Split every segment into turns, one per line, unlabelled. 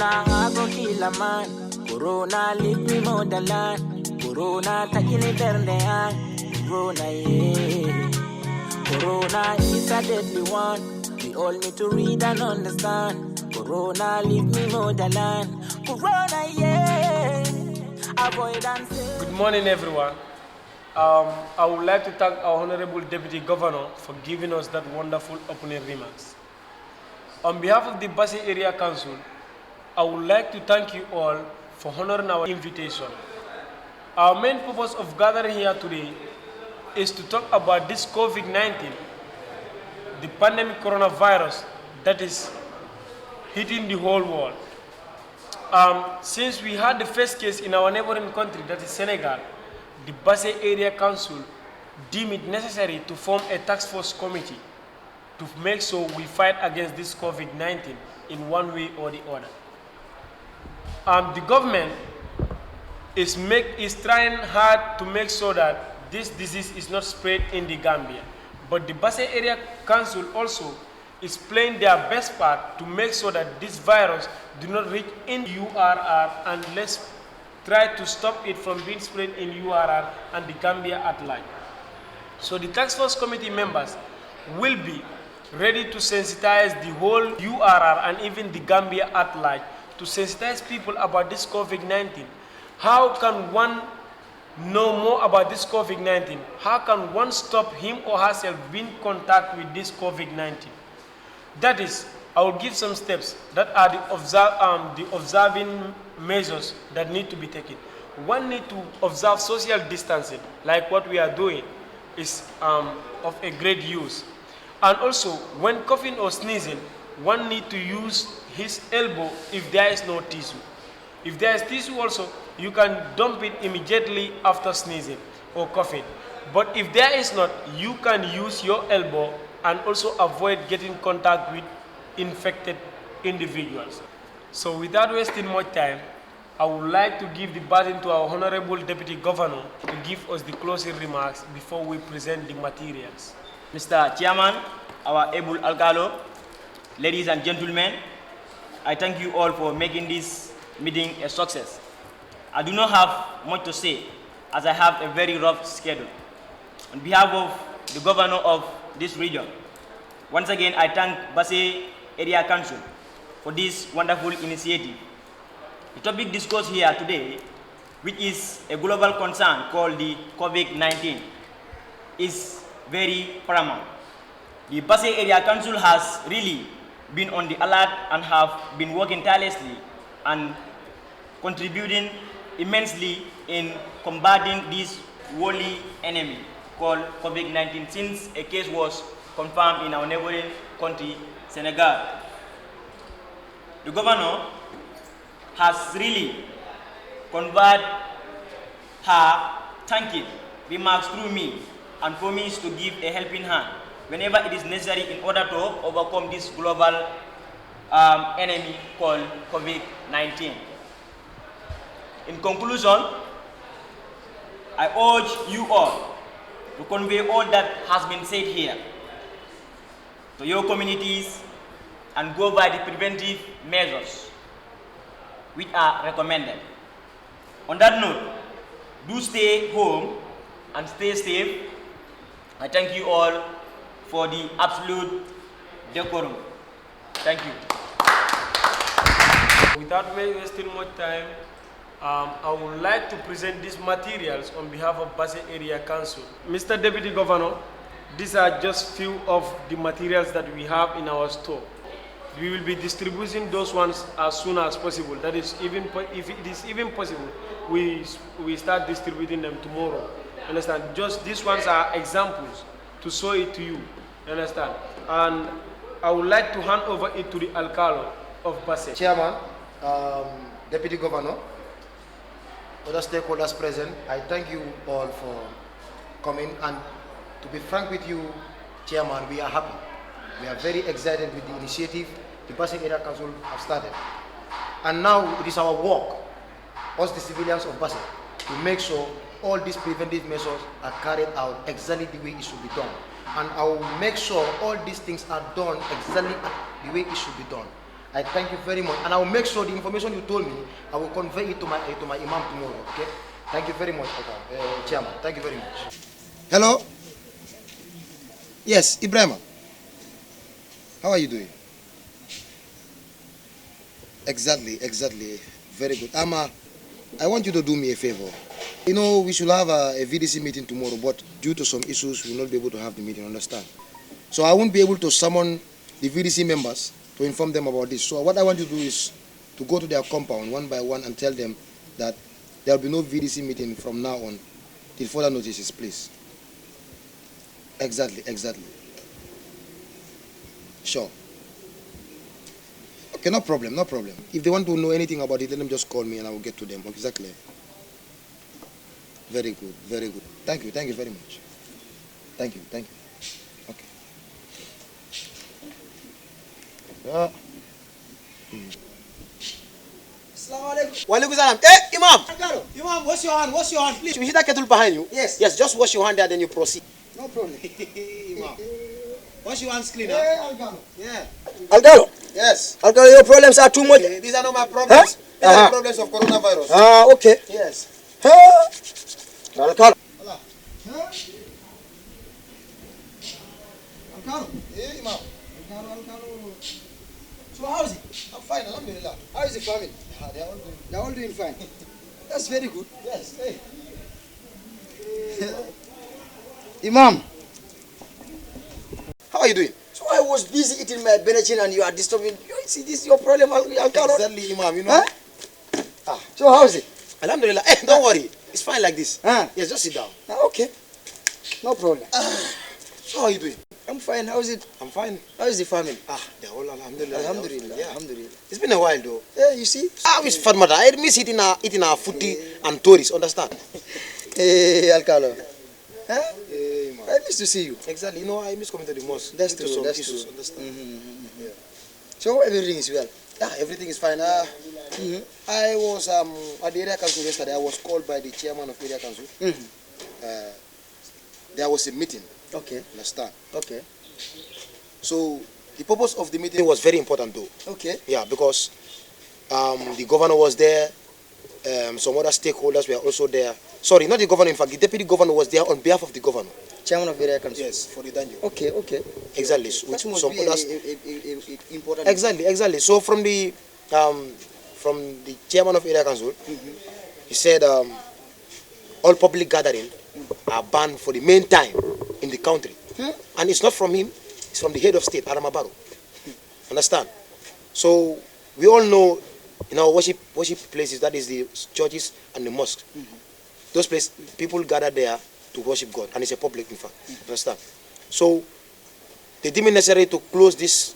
Corona I go kill a man. Corona leave me motherland. Corona taking it down. Corona, yeah. Corona is a deadly one. We all need to read and understand. Corona leave me motherland. Corona, yeah. Avoid and say.
Good morning, everyone. I would like to thank our Honorable Deputy Governor for giving us that wonderful opening remarks. On behalf of the Basse Area Council, I would like to thank you all for honoring our invitation. Our main purpose of gathering here today is to talk about this COVID-19, the pandemic coronavirus that is hitting the whole world. Since we had the first case in our neighboring country, that is Senegal, the Basse Area Council deemed it necessary to form a task force committee to make sure we fight against this COVID-19 in one way or the other. The government is trying hard to make sure that this disease is not spread in the Gambia. But the Basse Area Council also is playing their best part to make sure that this virus do not reach in URR, and let's try to stop it from being spread in URR and the Gambia at large. So the task force committee members will be ready to sensitize the whole URR and even the Gambia at large to sensitize people about this COVID-19. How can one know more about this COVID-19? How can one stop him or herself being in contact with this COVID-19? That is, I will give some steps that are the observing measures that need to be taken. One need to observe social distancing, like what we are doing is of a great use. And also, when coughing or sneezing, one need to use his elbow if there is no tissue. If there is tissue also, you can dump it immediately after sneezing or coughing. But if there is not, you can use your elbow and also avoid getting contact with infected individuals. So without wasting much time, I would like to give the baton to our Honorable Deputy Governor to give us the closing remarks before we present the materials.
Mr. Chairman, our able Alcalo, ladies and gentlemen, I thank you all for making this meeting a success. I do not have much to say as I have a very rough schedule. On behalf of the governor of this region, once again I thank Basse Area Council for this wonderful initiative. The topic discussed here today, which is a global concern called the COVID-19, is very paramount. The Basse Area Council has really been on the alert and have been working tirelessly and contributing immensely in combating this worldly enemy called COVID-19 since a case was confirmed in our neighboring country, Senegal. The governor has really conveyed her thanking remarks through me and promised to give a helping hand whenever it is necessary in order to overcome this global enemy called COVID-19. In conclusion, I urge you all to convey all that has been said here to your communities and go by the preventive measures which are recommended. On that note, do stay home and stay safe. I thank you all for the absolute decorum. Thank you.
Without wasting much time, I would like to present these materials on behalf of Basse Area Council. Mr. Deputy Governor, these are just few of the materials that we have in our store. We will be distributing those ones as soon as possible. That is, even if it is even possible, we start distributing them tomorrow. Understand? Just these ones are examples to show it to you. Understand? And I would like to hand over it to the Alcalo of Basse.
Chairman, Deputy Governor, other stakeholders present, I thank you all for coming, and to be frank with you, Chairman, we are happy. We are very excited with the initiative the Basse Area Council have started. And now it is our work, us the civilians of Basse, to make sure all these preventive measures are carried out exactly the way it should be done. And I will make sure all these things are done exactly the way it should be done. I thank you very much, and I will make sure the information you told me, I will convey it to my imam tomorrow. Okay? Thank you very much, Chairman. Thank you very much. Hello. Yes, Ibrahim. How are you doing? Exactly. Very good. I want you to do me a favor. You know, we should have a VDC meeting tomorrow, but due to some issues, we will not be able to have the meeting, understand? So I won't be able to summon the VDC members to inform them about this. So what I want you to do is to go to their compound one by one and tell them that there will be no VDC meeting from now on till further notices, please. Exactly. Sure. Okay, no problem. If they want to know anything about it, let them just call me and I will get to them. Exactly. Very good. Thank you very much. Thank you. Okay.
Walaikum salam. Hey, Imam! Imam, wash your hand, please. You see that kettle behind you? Yes, just wash your hand there, then you proceed. No problem. Imam. Wash your hands clean, huh? Hey, Algalo. Yeah. Algalo? Yes. Algalo, your problems are too much. These are not my problems. These are the problems of coronavirus. Okay. Yes. Algalo. Algalo. Hey, Imam. Algalo. So how is it? I'm fine, alhamdulillah. How is the family? They are all doing fine. That's very good. Yes. Hey. Imam. How are you doing? So I was busy eating my benachin and you are disturbing. You see, this is your problem, Alkaro.
Exactly, Imam, you know.
Huh? So how is it?
Alhamdulillah. Hey, don't worry. It's fine like this.
Yes,
just sit down.
Okay. No problem.
So how are you doing?
I'm fine. How is it?
I'm fine.
How is the family?
They're all alhamdulillah.
Alhamdulillah.
Yeah.
Alhamdulillah.
It's been a while though.
Yeah, you see?
I miss Fatmata. I miss eating our footy and tourists, understand?
Hey, Alkalo. Huh?
Hey, man.
I miss to see you.
Exactly. You know, I miss coming to the mosque.
That's true.
Some
That's
issues,
true.
Understand?
Yeah. So everything is well.
Yeah, everything is fine. I was at the area council yesterday. I was called by the chairman of the area council. There was a meeting.
Okay.
Understand?
Okay.
So the purpose of the meeting was very important though.
Okay.
Yeah, because the governor was there. Some other stakeholders were also there. Sorry, not the governor. In fact, the deputy governor was there on behalf of the governor.
Chairman of the area council.
Yes, for the Danjo.
Okay.
Exactly.
That must
some
be
others.
a important.
Exactly. So from the chairman of area council, he said all public gathering are banned for the main time in the country, and it's not from him. It's from the head of state, Adama Barrow. Understand? So we all know in our worship places, that is the churches and the mosques. Those places, people gather there to worship God, and it's a public, in fact. Understand? So they deem it necessary to close these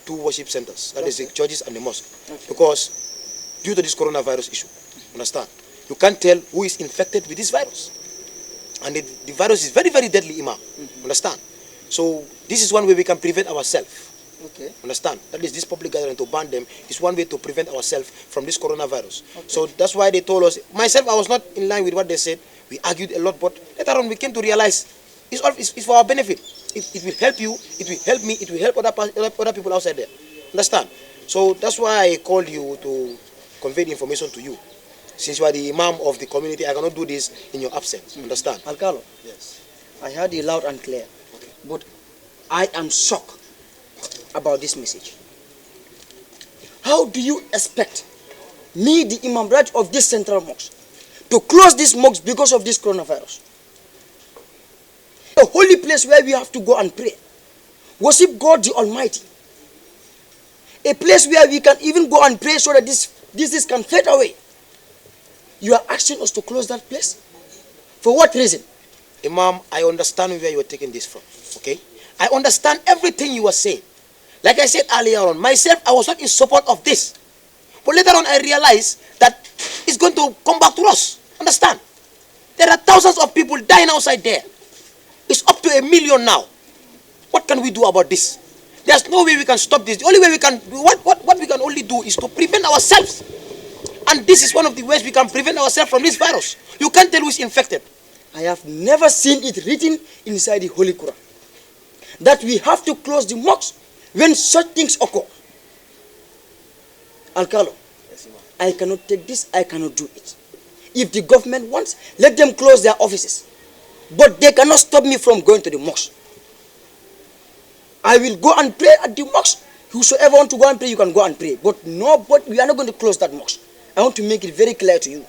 two worship centers, that is the churches and the mosque, because due to this coronavirus issue. Understand? You can't tell who is infected with this virus, and the virus is very, very deadly, Imam. Understand? So this is one way we can prevent ourselves.
Okay.
Understand? That is, this public gathering, to ban them is one way to prevent ourselves from this coronavirus. Okay. So that's why they told us. Myself, I was not in line with what they said. We argued a lot, but later on we came to realize it's for our benefit. It will help you. It will help me. It will help other people outside there. Understand? So that's why I called you to convey the information to you. Since you are the imam of the community, I cannot do this in your absence. Understand?
Alcalo.
Yes.
I heard you loud and clear. But I am shocked about this message. How do you expect me, the Imam Raj of this central mosque, to close this mosque because of this coronavirus? A holy place where we have to go and pray, worship God the Almighty. A place where we can even go and pray so that this can fade away. You are asking us to close that place? For what reason?
Imam, I understand where you are taking this from, okay? I understand everything you are saying. Like I said earlier on, myself, I was not in support of this. But later on, I realized that it's going to come back to us. Understand? There are thousands of people dying outside there. It's up to 1 million now. What can we do about this? There's no way we can stop this. The only way we can do, what we can only do is to prevent ourselves. And this is one of the ways we can prevent ourselves from this virus. You can't tell who is infected.
I have never seen it written inside the Holy Quran that we have to close the mosque when such things occur. Alcalo, I cannot take this, I cannot do it. If the government wants, let them close their offices. But they cannot stop me from going to the mosque. I will go and pray at the mosque. Whosoever want to go and pray, you can go and pray. But no, but we are not going to close that mosque. I want to make it very clear to you.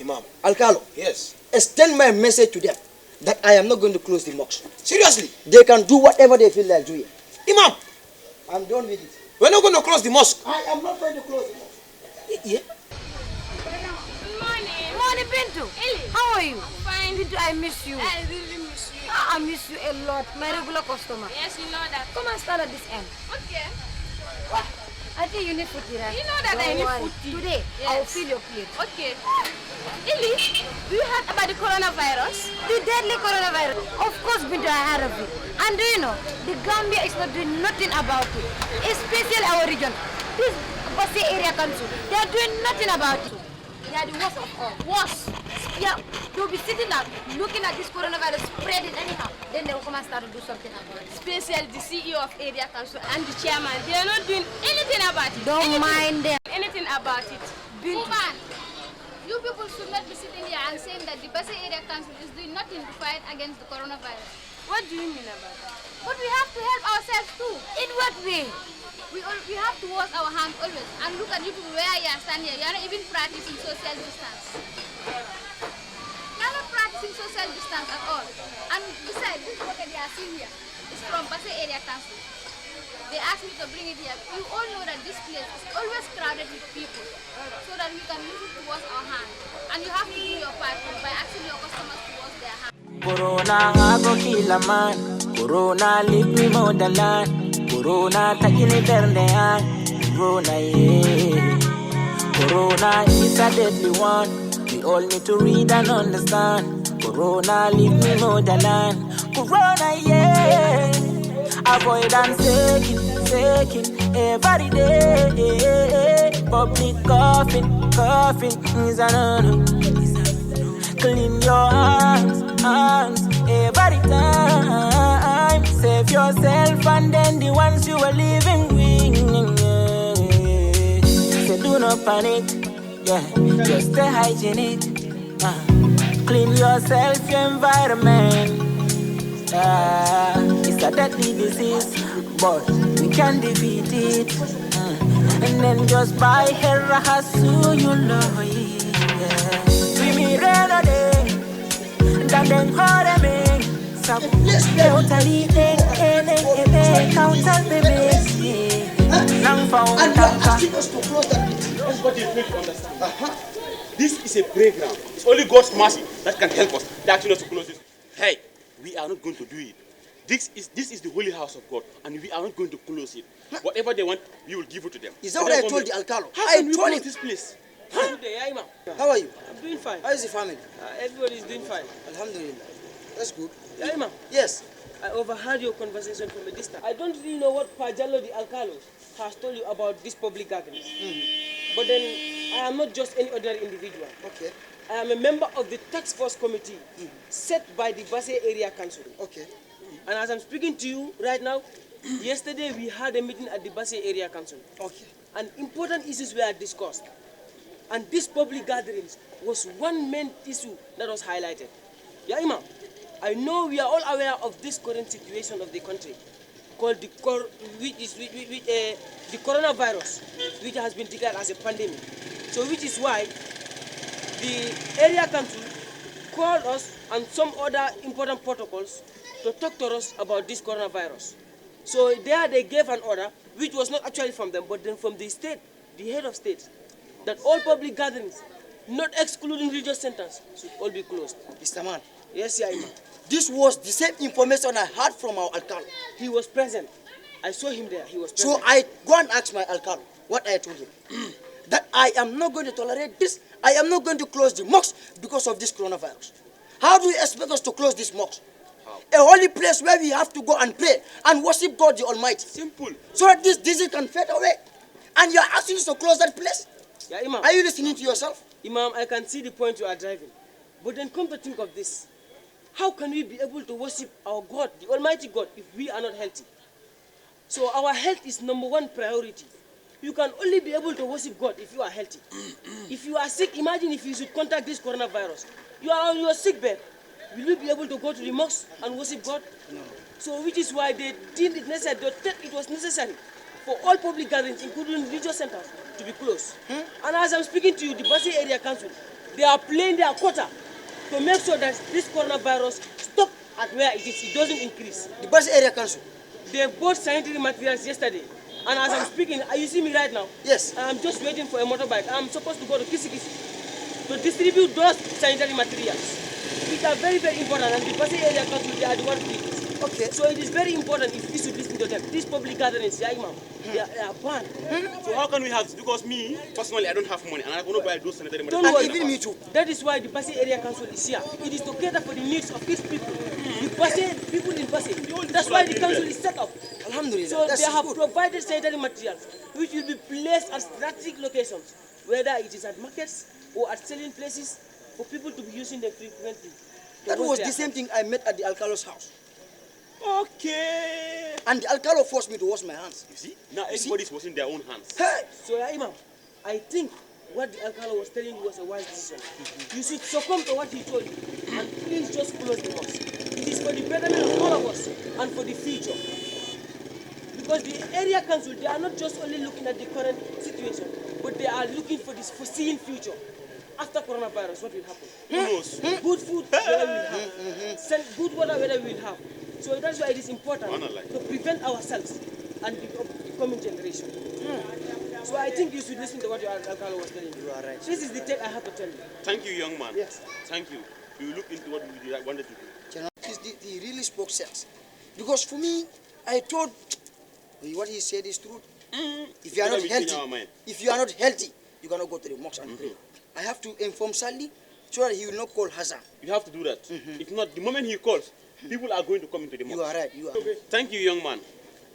Imam.
Alcalo,
Yes.
extend my message to them that I am not going to close the mosque.
Seriously?
They can do whatever they feel like doing.
Imam,
I'm done with it.
we're not going to close the mosque.
I am not going to close the mosque.
Yeah.
Morning, Bintu. How are you? Fine. Bintu, I miss you.
I really miss you.
I miss you a lot. My regular customer.
Yes, you know that.
Come and stand at this end.
Okay.
What? I think you need food, right?
You know that
Don't
I need
worry.
food tea.
Today,
Yes.
I will fill your plate.
Okay. Ili, do you heard about the coronavirus?
The deadly coronavirus. Of course, Bintu, I heard of it. And do you know, the Gambia is not doing nothing about it. Especially our region. This Bosse area council, they are doing nothing about it. They are the worst of all.
Worse.
Yeah, they'll be sitting down, looking at this coronavirus, spreading anyhow. Then they'll come and start to do something about it.
Especially the CEO of area council and the chairman. They are not doing anything about it.
Don't
anything,
mind them.
Anything about it.
Woman, you people should not be sitting here and saying that the Basse Area Council is doing nothing to fight against the coronavirus.
What do you mean about that?
But we have to help ourselves too.
In what way?
We have to wash our hands always. And look at you people where you are standing here. You are not even practicing social distance. You are not practicing social distance at all. And besides, this water they are seeing here is from Basse Area Council. They asked me to bring it here. You all know that this place is always crowded with people, so that we can use it to wash our hands. And you have to do your part by asking your customers to wash their hands.
Corona go kill a man. Corona leave me more than land. Corona taking it down there. Corona, yeah. Corona is a deadly one. We all need to read and understand. Corona leave me more than land. Corona, yeah. Avoid and taking every day. Public coughing is a no. Clean your hands every time. Save yourself and then the ones you are living with. So do not panic, yeah. Just stay hygienic. Clean yourself, your environment. It's a deadly disease, but we can defeat it. And then just buy Herahasu, you know it. We me reno day, then hold me. Sab, totally counter baby. Nang found
And you are asking us to close that meeting.
Everybody is going to understand. This is a playground. It's only God's mercy that can help us. They asking us to close this. Hey, we are not going to do it. This is the holy house of God, and we are not going to close it. Whatever they want, we will give it to them.
Is that what I told the Alcalo?
How
I
can we
told
close
him.
this place?
Good day, yeah, Imam.
How are you?
I'm doing fine.
How is the family?
Everybody is doing fine.
Alhamdulillah. That's good.
Yeah, Imam.
Yes.
I overheard your conversation from a distance. I don't really know what Pajalo the Alcalo has told you about this public gathering. But then, I am not just any ordinary individual.
Okay.
I am a member of the task force committee set by the Basse Area Council.
Okay.
And as I'm speaking to you right now, yesterday we had a meeting at the Basse Area Council.
Okay.
And important issues were discussed. And this public gatherings was one main issue that was highlighted. Yeah, Imam, I know we are all aware of this current situation of the country called the coronavirus, which has been declared as a pandemic. So which is why the area council called us and some other important protocols to talk to us about this coronavirus. So there they gave an order, which was not actually from them, but then from the state, the head of state, that all public gatherings, not excluding religious centers, should all be closed.
Mr. Man,
Yes, yeah, Imam.
this was the same information I had from our Alcalo.
He was present. I saw him there. He was present.
So I go and ask my Alcalo what I told him. That I am not going to tolerate this. I am not going to close the mosque because of this coronavirus. How do you expect us to close this mosque? A holy place where we have to go and pray and worship God the Almighty.
Simple.
So that this disease can fade away. And you are asking us to close that place?
Yeah, Imam.
Are you listening to yourself?
Imam, I can see the point you are driving. But then come to think of this. How can we be able to worship our God, the Almighty God, if we are not healthy? So our health is number one priority.
You can only be able to worship God if you are healthy. If you are sick, imagine if you should contact this coronavirus. You are on your sick bed. Will you be able to go to the mosque and worship God? No. So which is why they deemed it necessary, it was necessary for all public gatherings, including religious centers, to be closed. And as I'm speaking to you, the Basse Area Council, they are playing their quota to make sure that this coronavirus stops at where it is. It doesn't increase.
The Basse Area Council?
They bought sanitary materials yesterday. And as I'm speaking, you see me right now?
Yes.
I'm just waiting for a motorbike. I'm supposed to go to Kisikisi to distribute those sanitary materials. Which are very, very important, and the Basse Area Council, they are the ones doing this. Okay. So it is very important if we should listen to them. These public gatherings, yeah, Imam, they are banned.
So how can we have this? Because me, personally, I don't have money, and I want to buy those sanitary
Don't
materials.
worry, me too. That is why the Basse Area Council is here. It is to cater for the needs of its people. The Basse, people in Basse. That's why the council is set up.
Alhamdulillah.
So
that's
they have
good.
provided sanitary materials, which will be placed at strategic locations, whether it is at markets or at selling places, for people to be using them frequently.
That was the same thing I met at the Alcalo's house.
Okay.
And the Alcalo forced me to wash my hands.
You see? Now everybody's washing their own hands.
Hey!
So, yeah, Imam, I think what the Alcalo was telling you was a wise decision. You should succumb to what he told you, and please just close the mosque. It is for the betterment of all of us and for the future. Because the area council, they are not just only looking at the current situation, but they are looking for this foreseeing future. After coronavirus, what will happen?
Who knows?
Good food, whether we will have. Good water, whether we will have. So that's why it is important to prevent ourselves and the coming generation. So I think you should listen to what your Alcalo was telling you.
You are right.
This is the take I have to tell you.
Thank you, young man.
Yes.
Thank you. We will look into what we wanted to do.
General, he really spoke sense. Because for me, I thought what he said is true. If you are not healthy, you cannot go to the mosque and pray. I have to inform Sally so that he will not call Hassan.
You have to do that. If not, the moment he calls, people are going to come into the mosque.
You are right. You are.
Okay. Thank you, young man.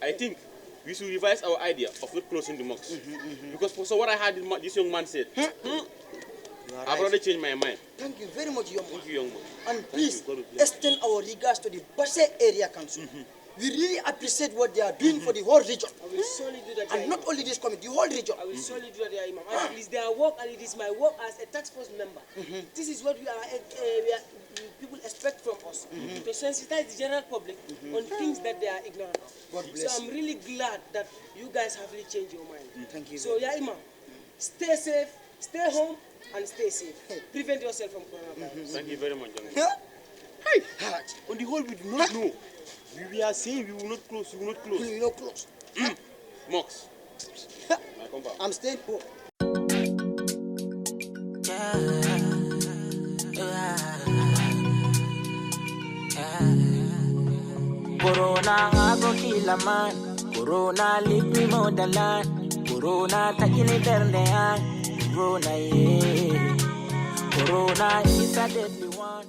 I think we should revise our idea of not closing the mosque. Because for what I heard this young man said, I've already changed my mind.
Thank you very much, young man.
Thank you, young man.
And please extend our regards to the Basse Area Council. We really appreciate what they are doing for the whole region.
I will surely do that.
And not only this committee, the whole region.
I will surely do that, Imam. And it is their work, and it is my work as a task force member. This is what people expect from us, to sensitize the general public on things that they are ignorant of.
God bless
so I'm really glad that you guys have really changed your mind.
Thank you.
So, yeah, Imam, stay safe, stay home, and stay safe. Prevent yourself from coronavirus.
Thank you very much, young man. Hey! On the whole, we do not know. We are saying we will not close, we will not close.
We will not close.
Mox.
I'm staying home.
Corona go kill a man. Corona leave me motherland. Corona taking it down. Corona, yeah. Corona is a deadly one.